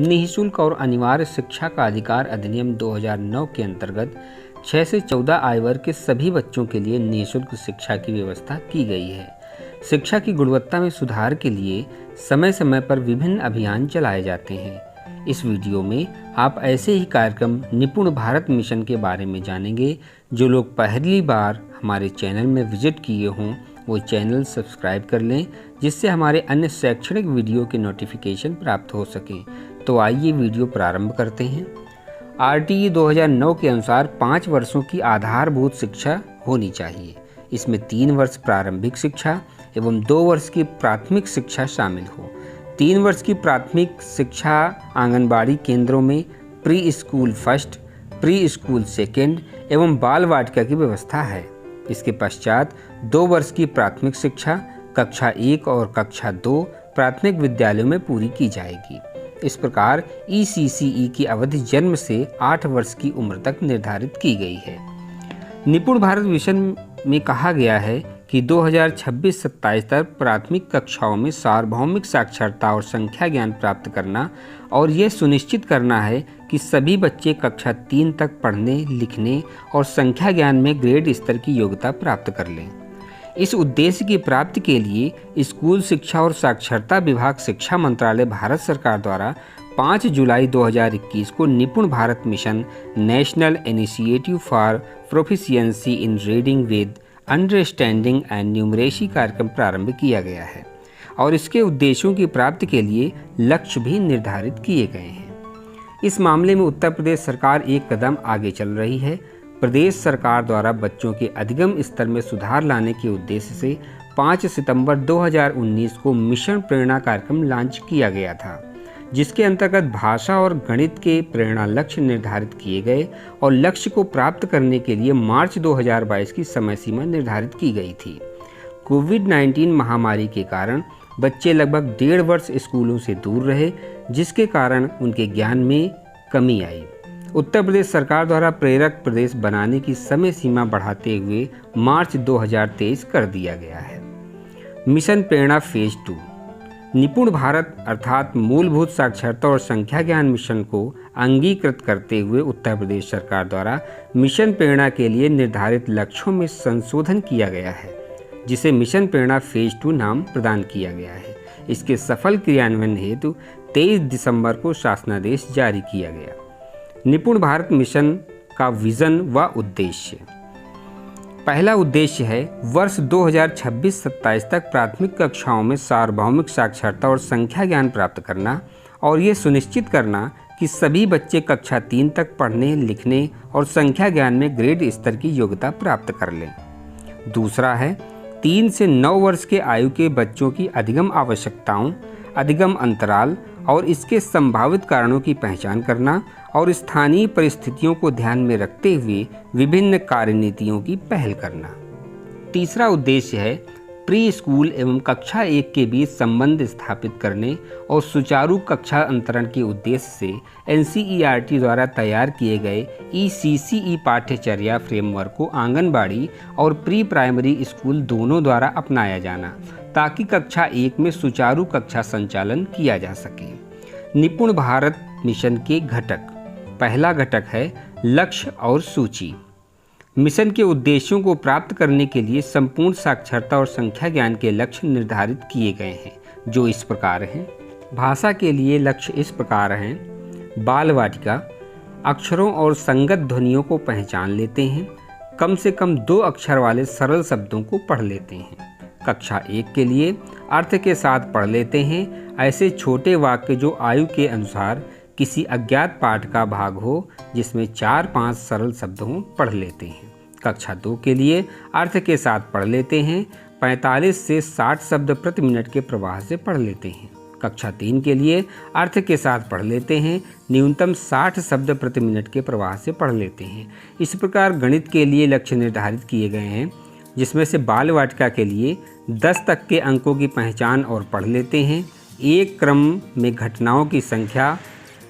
निःशुल्क और अनिवार्य शिक्षा का अधिकार अधिनियम 2009 के अंतर्गत 6 से 14 आयु वर्ग के सभी बच्चों के लिए निःशुल्क शिक्षा की व्यवस्था की गई है। शिक्षा की गुणवत्ता में सुधार के लिए समय समय पर विभिन्न अभियान चलाए जाते हैं। इस वीडियो में आप ऐसे ही कार्यक्रम निपुण भारत मिशन के बारे में जानेंगे। जो लोग पहली बार हमारे चैनल में विजिट किए हों वो चैनल सब्सक्राइब कर लें, जिससे हमारे अन्य शैक्षणिक वीडियो के नोटिफिकेशन प्राप्त हो सकें। तो आइए वीडियो प्रारंभ करते हैं। RTE 2009 के अनुसार 5 वर्षों की आधारभूत शिक्षा होनी चाहिए। इसमें 3 वर्ष प्रारंभिक शिक्षा एवं 2 वर्ष की प्राथमिक शिक्षा शामिल हो। 3 वर्ष की प्राथमिक शिक्षा आंगनबाड़ी केंद्रों में pre school first, pre school second एवं बाल वाटिका की व्यवस्था है। इसके पश्चात 2 वर्ष की प्राथमिक शिक्षा कक्षा 1 और कक्षा 2 प्राथमिक विद्यालयों में पूरी की जाएगी। इस प्रकार ECCE की अवधि जन्म से 8 वर्ष की उम्र तक निर्धारित की गई है। निपुण भारत मिशन में कहा गया है कि 2026-27 तक प्राथमिक कक्षाओं में सार्वभौमिक साक्षरता और संख्या ज्ञान प्राप्त करना और यह सुनिश्चित करना है कि सभी बच्चे कक्षा 3 तक पढ़ने, लिखने और संख्या ज्ञान में ग्रेड स्तर की योग्यता प्राप्त कर लें। इस उद्देश्य की प्राप्ति के लिए स्कूल शिक्षा और साक्षरता विभाग शिक्षा मंत्रालय भारत सरकार द्वारा 5 जुलाई 2021 को निपुण Bharat mission national initiative for proficiency in reading with understanding and numeracy कार्यक्रम प्रारंभ किया गया है और इसके उद्देश्यों की प्राप्ति के लिए लक्ष्य भी निर्धारित किए गए हैं। इस मामले में उत्तर प्रदेश सरकार एक कदम आगे चल रही है। प्रदेश सरकार द्वारा बच्चों के अधिगम स्तर में सुधार लाने के उद्देश्य से 5 सितंबर 2019 को मिशन प्रेरणा कार्यक्रम लॉन्च किया गया था, जिसके अंतर्गत भाषा और गणित के प्रेरणा लक्ष्य निर्धारित किए गए और लक्ष्य को प्राप्त करने के लिए मार्च 2022 की समय सीमा निर्धारित की गई थी। कोविड-19 महामारी के कारण बच्चे लगभग 1.5 वर्ष स्कूलों से दूर रहे, जिसके कारण उनके ज्ञान में कमी आई। उत्तर प्रदेश सरकार द्वारा प्रेरक प्रदेश बनाने की समय सीमा बढ़ाते हुए मार्च 2023 कर दिया गया है। मिशन प्रेरणा फेज 2 निपुण भारत अर्थात मूलभूत साक्षरता और संख्या ज्ञान मिशन को अंगीकृत करते हुए उत्तर प्रदेश सरकार द्वारा मिशन प्रेरणा के लिए निर्धारित लक्ष्यों में संशोधन किया गया है, जिसे मिशन प्रेरणा फेज 2 नाम प्रदान किया गया है। इसके सफल क्रियान्वयन हेतु 23 दिसंबर को शासनादेश जारी किया गया। निपुण भारत मिशन का विजन व उद्देश्य। पहला उद्देश्य है वर्ष 2026-27 तक प्राथमिक कक्षाओं में सार्वभौमिक साक्षरता और संख्या ज्ञान प्राप्त करना और ये सुनिश्चित करना कि सभी बच्चे कक्षा 3 तक पढ़ने, लिखने और संख्या ज्ञान में ग्रेड स्तर की योग्यता प्राप्त कर लें। दूसरा है 3 से 9 वर्ष के आयु के बच्चों की अधिगम आवश्यकताओं, अधिगम अंतराल और इसके संभावित कारणों की पहचान करना और स्थानीय परिस्थितियों को ध्यान में रखते हुए विभिन्न कार्यनीतियों की पहल करना। तीसरा उद्देश्य है प्री स्कूल एवं कक्षा 1 के बीच संबंध स्थापित करने और सुचारू कक्षा अंतरण के उद्देश्य से NCERT द्वारा तैयार किए गए ECCE पाठ्यचर्या फ्रेमवर्क को आंगनबाड़ी और प्री प्राइमरी स्कूल दोनों द्वारा अपनाया जाना, ताकि कक्षा 1 में सुचारू कक्षा संचालन किया जा सके। निपुण भारत मिशन के घटक। पहला घटक है लक्ष्य और सूची। मिशन के उद्देश्यों को प्राप्त करने के लिए संपूर्ण साक्षरता और संख्या ज्ञान के लक्ष्य निर्धारित किए गए हैं, जो इस प्रकार हैं। भाषा के लिए लक्ष्य इस प्रकार हैं। बाल वाटिका अक्षरों और संगत ध्वनियों को पहचान लेते हैं, कम से कम 2 अक्षर वाले सरल शब्दों को पढ़ लेते हैं। कक्षा 1 के लिए अर्थ के साथ पढ़ लेते हैं ऐसे छोटे वाक्य जो आयु के अनुसार किसी अज्ञात पाठ का भाग हो, जिसमें 4-5 सरल शब्द हों, पढ़ लेते हैं। कक्षा 2 के लिए अर्थ के साथ पढ़ लेते हैं 45 से 60 शब्द प्रति मिनट के प्रवाह से पढ़ लेते हैं। कक्षा 3 के लिए अर्थ के साथ पढ़ लेते हैं न्यूनतम 60 शब्द प्रति मिनट के प्रवाह से पढ़ लेते हैं। इस प्रकार गणित के लिए लक्ष्य निर्धारित किए गए हैं, जिसमें से बाल वाटिका के लिए 10 तक के अंकों की पहचान और पढ़ लेते हैं। एक क्रम में घटनाओं की संख्या,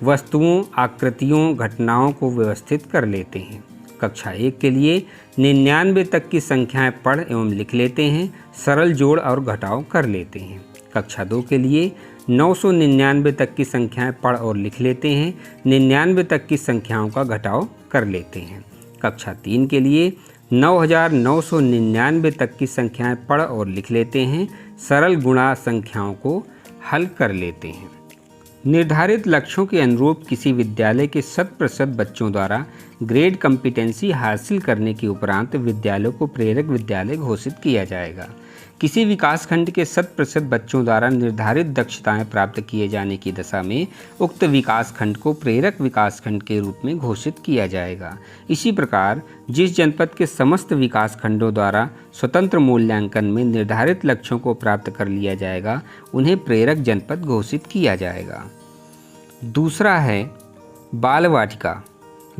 वस्तुओं, आकृतियों, घटनाओं को व्यवस्थित कर लेते हैं। कक्षा 1 के लिए 99 तक की संख्याएं पढ़ एवं लिख लेते हैं, सरल जोड़ और घटाव कर लेते हैं। कक्षा 2 के लिए 999 तक की संख्याएं पढ़ और लिख लेते हैं, 99 तक की संख्याओं का घटाव कर लेते हैं। कक्षा 3 के लिए 9999 तक की संख्याएं पढ़ और लिख लेते हैं, सरल गुणा संख्याओं को हल कर लेते हैं। निर्धारित लक्ष्यों के अनुरूप किसी विद्यालय के 100% बच्चों द्वारा ग्रेड कॉम्पिटेंसी हासिल करने के उपरांत विद्यालय को प्रेरक विद्यालय घोषित किया जाएगा। किसी विकासखंड के 100% बच्चों द्वारा निर्धारित दक्षताएं प्राप्त किए जाने की दशा में उक्त विकासखंड को प्रेरक विकासखंड के रूप में घोषित किया जाएगा। इसी प्रकार जिस जनपद के समस्त विकासखंडों द्वारा स्वतंत्र मूल्यांकन में निर्धारित लक्ष्यों को प्राप्त कर लिया जाएगा, उन्हें प्रेरक जनपद घोषित किया जाएगा। दूसरा है बाल वाटिका।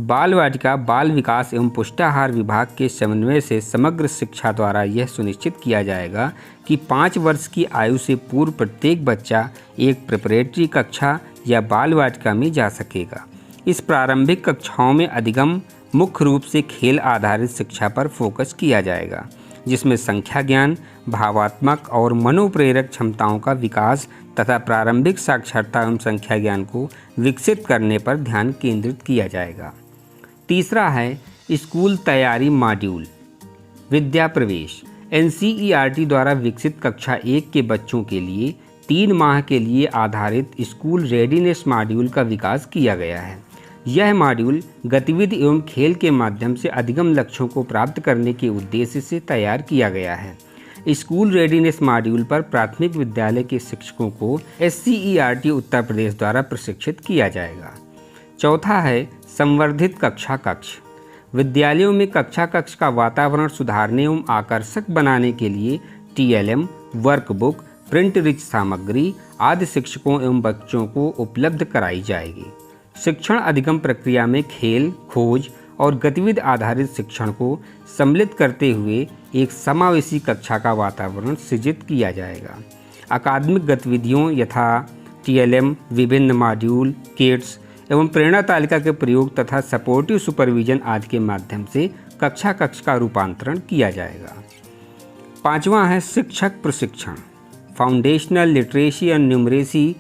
बाल वाटिका बाल विकास एवं पुष्टाहार विभाग के समन्वय से समग्र शिक्षा द्वारा यह सुनिश्चित किया जाएगा कि 5 वर्ष की आयु से पूर्व प्रत्येक बच्चा एक प्रिपरेटरी कक्षा या बाल वाटिका में जा सकेगा। इस प्रारंभिक कक्षाओं में अधिगम मुख्य रूप से खेल आधारित शिक्षा पर फोकस किया जाएगा, जिसमें संख्या ज्ञान, भावात्मक और मनोप्रेरक क्षमताओं का विकास तथा प्रारंभिक साक्षरता एवं संख्या ज्ञान को विकसित करने पर ध्यान केंद्रित किया जाएगा। तीसरा है स्कूल तैयारी मॉड्यूल। विद्या प्रवेश NCERT द्वारा विकसित कक्षा 1 के बच्चों के लिए 3 माह के लिए आधारित स्कूल रेडीनेस मॉड्यूल का विकास किया गया है। यह मॉड्यूल गतिविधि एवं खेल के माध्यम से अधिगम लक्ष्यों को प्राप्त करने के उद्देश्य से तैयार किया गया है। स्कूल रेडीनेस मॉड्यूल पर प्राथमिक विद्यालय के शिक्षकों को SCERT उत्तर प्रदेश द्वारा प्रशिक्षित किया जाएगा। चौथा है संवर्धित कक्षा कक्ष। विद्यालयों में कक्षा कक्ष का वातावरण सुधारने एवं आकर्षक बनाने के लिए TLM, वर्कबुक, प्रिंट रिच सामग्री आदि शिक्षकों एवं बच्चों को उपलब्ध कराई जाएगी। शिक्षण अधिगम प्रक्रिया में खेल, खोज और गतिविधि आधारित शिक्षण को सम्मिलित करते हुए एक समावेशी कक्षा का वातावरण सृजित किया जाएगा। अकादमिक गतिविधियों यथा TLM, विभिन्न मॉड्यूल, किट्स एवं प्रेरणा तालिका के प्रयोग तथा सपोर्टिव सुपरविजन आदि के माध्यम से कक्षा कक्ष का रूपांतरण किया जाएगा। पांचवा है शिक्षक प्रशिक्षण। फाउंडेशनल लिटरेसी एंड न्यूमरेसी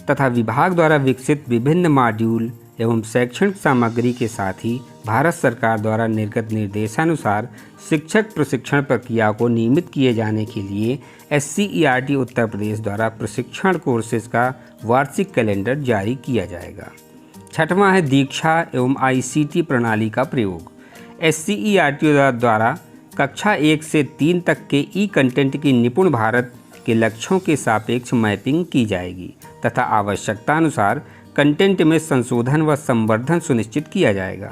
तथा विभाग द्वारा विकसित विभिन्न मॉड्यूल एवं शैक्षणिक सामग्री के साथ ही भारत सरकार द्वारा निर्गत निर्देशानुसार शिक्षक प्रशिक्षण प्रक्रिया को नियमित किए जाने के लिए SCERT उत्तर प्रदेश द्वारा प्रशिक्षण कोर्सेज का वार्षिक कैलेंडर जारी किया जाएगा। छठवां है दीक्षा एवं ICT प्रणाली का प्रयोग। SCERT द्वारा कक्षा 1 से 3 तक के कंटेंट की निपुण भारत के लक्ष्यों के सापेक्ष मैपिंग की जाएगी तथा आवश्यकता अनुसार कंटेंट में संशोधन व संवर्धन सुनिश्चित किया जाएगा।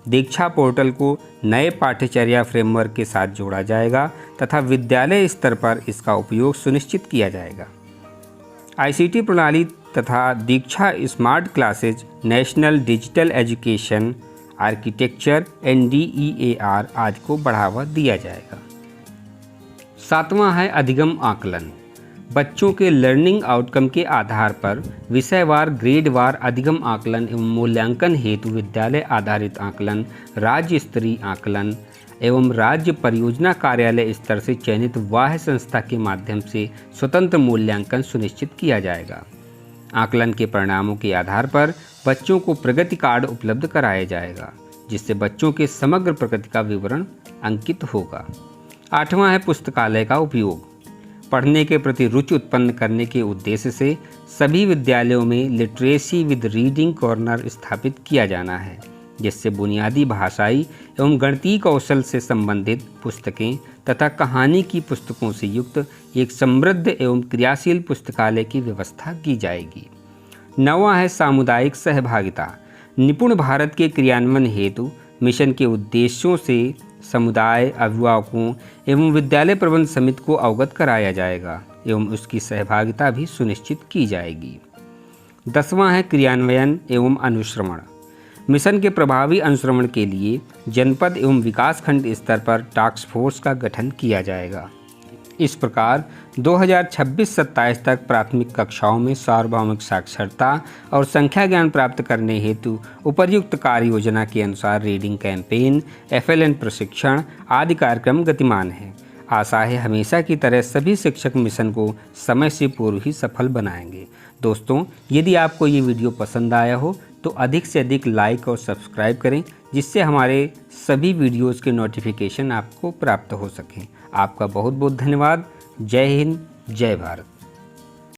दीक्षा पोर्टल को नए पाठ्यचर्या फ्रेमवर्क के साथ जोड़ा जाएगा तथा विद्यालय स्तर पर इसका उपयोग सुनिश्चित किया जाएगा। ICT प्रणाली तथा Diksha smart classes, national digital education architecture NDEAR आदि को बढ़ावा दिया जाएगा। सातवां है अधिगम आकलन। बच्चों के लर्निंग आउटकम के आधार पर विषयवार ग्रेडवार अधिगम आकलन एवं मूल्यांकन हेतु विद्यालय आधारित आकलन, राज्य स्तरीय आकलन एवं राज्य परियोजना कार्यालय स्तर से चयनित बाह्य संस्था के माध्यम से स्वतंत्र मूल्यांकन सुनिश्चित किया जाएगा। आकलन के परिणामों के आधार पर बच्चों को प्रगति कार्ड उपलब्ध कराया जाएगा, जिससे बच्चों के समग्र प्रगति का विवरण अंकित होगा। आठवां है पुस्तकालय का उपयोग। पढ़ने के प्रति रुचि उत्पन्न करने के उद्देश्य से सभी विद्यालयों में लिटरेसी विद रीडिंग कॉर्नर स्थापित किया जाना है, जिससे बुनियादी भाषाई एवं गणितीय कौशल से संबंधित पुस्तकें तथा कहानी की पुस्तकों से युक्त एक समृद्ध एवं क्रियाशील पुस्तकालय की व्यवस्था की जाएगी। नौवां है सामुदायिक सहभागिता। निपुण भारत के क्रियान्वयन हेतु मिशन के उद्देश्यों से समुदाय, अभिभावकों एवं विद्यालय प्रबंध समिति को अवगत कराया जाएगा एवं उसकी सहभागिता भी सुनिश्चित की जाएगी। 10वां है क्रियान्वयन एवं अनुश्रवण। मिशन के प्रभावी अनुश्रवण के लिए जनपद एवं विकासखंड स्तर पर टास्क फोर्स का गठन किया जाएगा। इस प्रकार 2026-27 तक प्राथमिक कक्षाओं में सार्वभौमिक साक्षरता और संख्या ज्ञान प्राप्त करने हेतु उपर्युक्त कार्य योजना के अनुसार रीडिंग कैंपेन, FLN प्रशिक्षण आदि कार्यक्रम गतिमान हैं। आशा है हमेशा की तरह सभी शिक्षक मिशन को समय से पूर्व ही सफल बनाएंगे। दोस्तों, यदि आपको ये वीडियो पसंद आया हो तो अधिक से अधिक लाइक और सब्सक्राइब करें, जिससे हमारे सभी वीडियोज़ के नोटिफिकेशन आपको प्राप्त हो सकें। आपका बहुत बहुत धन्यवाद। जय हिंद, जय भारत।